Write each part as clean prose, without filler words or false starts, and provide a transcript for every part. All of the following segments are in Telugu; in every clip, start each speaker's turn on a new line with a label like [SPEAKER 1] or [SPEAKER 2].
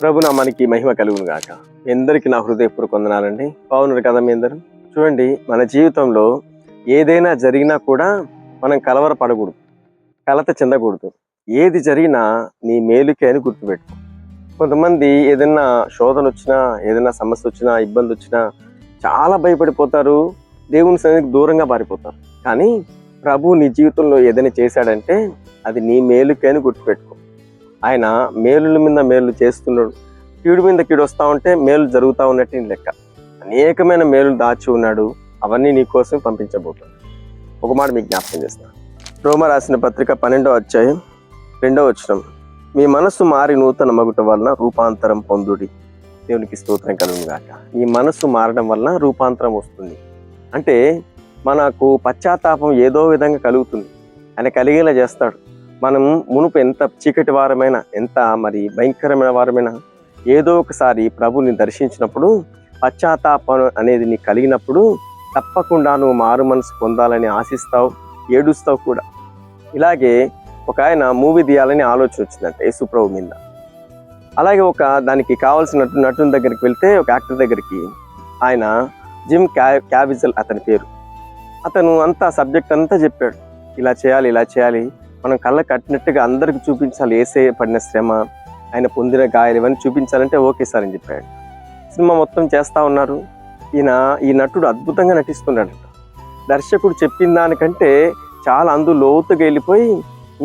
[SPEAKER 1] ప్రభునామానికి మహిమ కలుగును గాక. ఎందరికి నా హృదయపూర్వక వందనాలండి. బాగున్నారు కదా మీ అందరూ? చూడండి, మన జీవితంలో ఏదైనా జరిగినా కూడా మనం కలవరపడకూడదు, కలత చెందకూడదు. ఏది జరిగినా నీ మేలుకే అని గుర్తుపెట్టుకో. కొంతమంది ఏదైనా శోధన వచ్చినా, ఏదైనా సమస్య వచ్చినా, ఇబ్బంది వచ్చినా చాలా భయపడిపోతారు, దేవుని సన్నిధికి దూరంగా పారిపోతారు. కానీ ప్రభు నీ జీవితంలో ఏదైనా చేశాడంటే అది నీ మేలుకే అని గుర్తుపెట్టుకో. ఆయన మేలుల మీద మేలు చేస్తున్నాడు. కీడు మీద కీడు వస్తూ ఉంటే మేలు జరుగుతూ ఉన్నట్టు లెక్క. అనేకమైన మేలు దాచి ఉన్నాడు, అవన్నీ నీ కోసం పంపించబోతున్నాడు. ఒక మాట మీకు జ్ఞాపకం చేస్తాను. రోమా రాసిన పత్రిక 12వ అధ్యాయం 2వ వచనం, మీ మనస్సు మారి నూతన మగుట వలన రూపాంతరం పొందుడి. దేవునికి స్తోత్రం కలుగును గాక. ఈ మనస్సు మారడం వలన రూపాంతరం వస్తుంది. అంటే మనకు పశ్చాత్తాపం ఏదో విధంగా కలుగుతుంది, ఆయన కలిగేలా చేస్తాడు. మనం మునుపు ఎంత చీకటి వారమైనా, ఎంత భయంకరమైన వారమైనా, ఏదో ఒకసారి ప్రభుని దర్శించినప్పుడు పశ్చాత్తాపం అనేది నీకు కలిగినప్పుడు తప్పకుండా నువ్వు మారు మనసు పొందాలని ఆశిస్తావు, ఏడుస్తావు కూడా. ఇలాగే ఒక ఆయన మూవీ తీయాలని ఆలోచన వచ్చిందంట యేసు ప్రభు మీద. అలాగే దానికి కావాల్సిన నటుని దగ్గరికి వెళ్తే, ఒక యాక్టర్ దగ్గరికి, ఆయన జిమ్ క్యావిజల్ అతని పేరు. అతను అంతా సబ్జెక్ట్ అంతా చెప్పాడు. ఇలా చేయాలి, ఇలా చేయాలి, మనం కళ్ళ కట్టినట్టుగా అందరికి చూపించాలి, ఏసే పడిన శ్రమ, ఆయన పొందిన గాయాలు, ఇవన్నీ చూపించాలంటే ఓకే సార్ అని చెప్పాడు. సినిమా మొత్తం చేస్తూ ఉన్నారు. ఈ నటుడు అద్భుతంగా నటిస్తున్నాడంట. దర్శకుడు చెప్పిన దానికంటే చాలా లోతుగా వెళ్ళిపోయి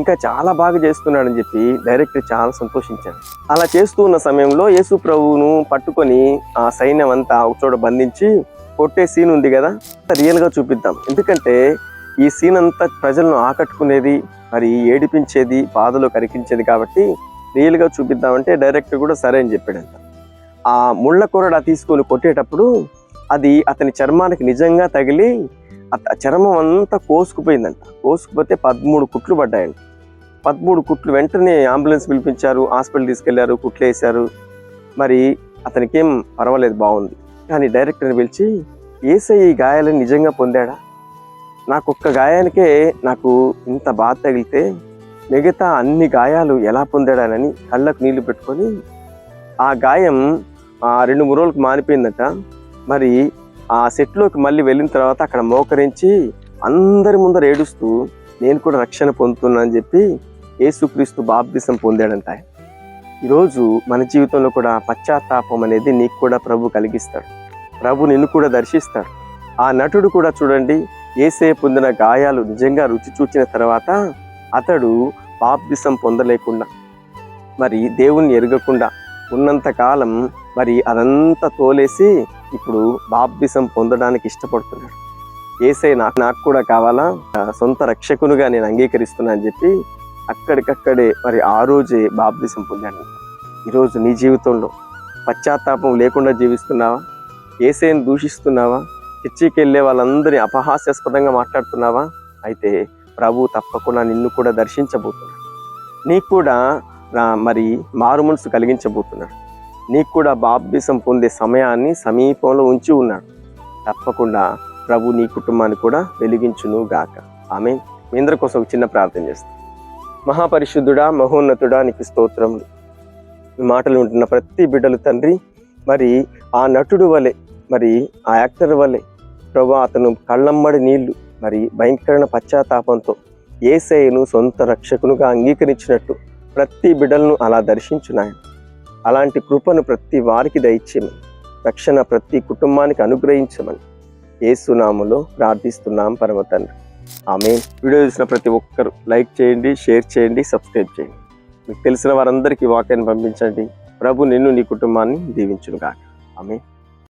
[SPEAKER 1] ఇంకా చాలా బాగా చేస్తున్నాడని చెప్పి డైరెక్టర్ చాలా సంతోషించాడు. అలా చేస్తూ ఉన్న సమయంలో యేసు ప్రభువును పట్టుకొని ఆ సైన్యం అంతా ఒక చోట బంధించి కొట్టే సీన్ ఉంది కదా, రియల్గా చూపిద్దాం. ఎందుకంటే ఈ సీన్ అంతా ప్రజలను ఆకట్టుకునేది, ఏడిపించేది, బాధలో కరికించేది కాబట్టి రియల్గా చూపిద్దామంటే డైరెక్టర్ కూడా సరే అని చెప్పాడంట. ఆ ముళ్ళ కొరడా తీసుకొని కొట్టేటప్పుడు అది అతని చర్మానికి నిజంగా తగిలి చర్మం అంతా కోసుకుపోయిందంట. కోసుకుపోతే 13 కుట్లు పడ్డాయంట. 13 కుట్లు. వెంటనే అంబులెన్స్ పిలిపించారు, హాస్పిటల్ తీసుకెళ్లారు, కుట్లు వేశారు. అతనికి ఏం పర్వాలేదు, బాగుంది. కానీ డైరెక్టర్ని పిలిచి, యేసయ్య ఈ గాయాలను నిజంగా పొందాడా? నాకు ఒక్క గాయానికే నాకు ఇంత బాధ తగిలితే మిగతా అన్ని గాయాలు ఎలా పొందాడానని కళ్ళకు నీళ్లు పెట్టుకొని, ఆ గాయం 2-3 రోజులకు మానిపోయిందట. ఆ సెట్లోకి మళ్ళీ వెళ్ళిన తర్వాత అక్కడ మోకరించి అందరి ముందర ఏడుస్తూ నేను కూడా రక్షణ పొందుతున్నా అని చెప్పి యేసుక్రీస్తు బాప్తిసం పొందాడంట. ఈరోజు మన జీవితంలో కూడా పశ్చాత్తాపం అనేది నీకు కూడా ప్రభు కలిగిస్తాడు. ప్రభు నిన్ను కూడా దర్శిస్తాడు. ఆ నటుడు కూడా చూడండి, యేసే పొందిన గాయాలు నిజంగా రుచి చూచిన తర్వాత అతడు బాప్తిసం పొందలేకుండా, దేవుణ్ణి ఎరగకుండా ఉన్నంత కాలం అదంతా తోలేసి ఇప్పుడు బాప్తిసం పొందడానికి ఇష్టపడుతున్నాడు. యేసే నాకు కూడా కావాలా, సొంత రక్షకునుగా నేను అంగీకరిస్తున్నా అని చెప్పి అక్కడికక్కడే ఆ రోజే బాప్తిసం పొందాడు. ఈరోజు నీ జీవితంలో పశ్చాత్తాపం లేకుండా జీవిస్తున్నావా? యేసేని దూషిస్తున్నావా? చర్చికి వెళ్ళే వాళ్ళందరినీ అపహాస్యాస్పదంగా మాట్లాడుతున్నావా? అయితే ప్రభు తప్పకుండా నిన్ను కూడా దర్శించబోతున్నాడు. నీకు కూడా మారు మనసు కలిగించబోతున్నాడు. నీకు కూడా బాప్తిసం పొందే సమయాన్ని సమీపంలో ఉంచి ఉన్నాడు. తప్పకుండా ప్రభు నీ కుటుంబాన్ని కూడా వెలిగించును గాక. ఆమేన్. మీ అందరి కోసం ఒక చిన్న ప్రార్థన చేస్తాను. మహాపరిశుద్ధుడా, మహోన్నతుడా, నీకు స్తోత్రములు. ఈ మాటలు ఉంటున్న ప్రతి బిడ్డలు తండ్రి, ఆ నటుడు వలె, ఆ యాక్టర్ వలె ప్రభు, అతను కళ్ళమ్మడి నీళ్లు భయంకరమైన పశ్చాత్తాపంతో యేసయ్యను సొంత రక్షకునుగా అంగీకరించినట్టు ప్రతి బిడ్డలను అలా దర్శించున్నాయని, అలాంటి కృపను ప్రతి వారికి దయచేయమని, రక్షణ ప్రతి కుటుంబానికి అనుగ్రహించమని యేసు నామములో ప్రార్థిస్తున్నాం పరమ తండ్రి. ఆమేన్. వీడియో చూసిన ప్రతి ఒక్కరు లైక్ చేయండి, షేర్ చేయండి, సబ్స్క్రైబ్ చేయండి. మీకు తెలిసిన వారందరికీ వాక్యాన్ని పంపించండి. ప్రభు నిన్ను, నీ కుటుంబాన్ని దీవించును గాక. ఆమేన్.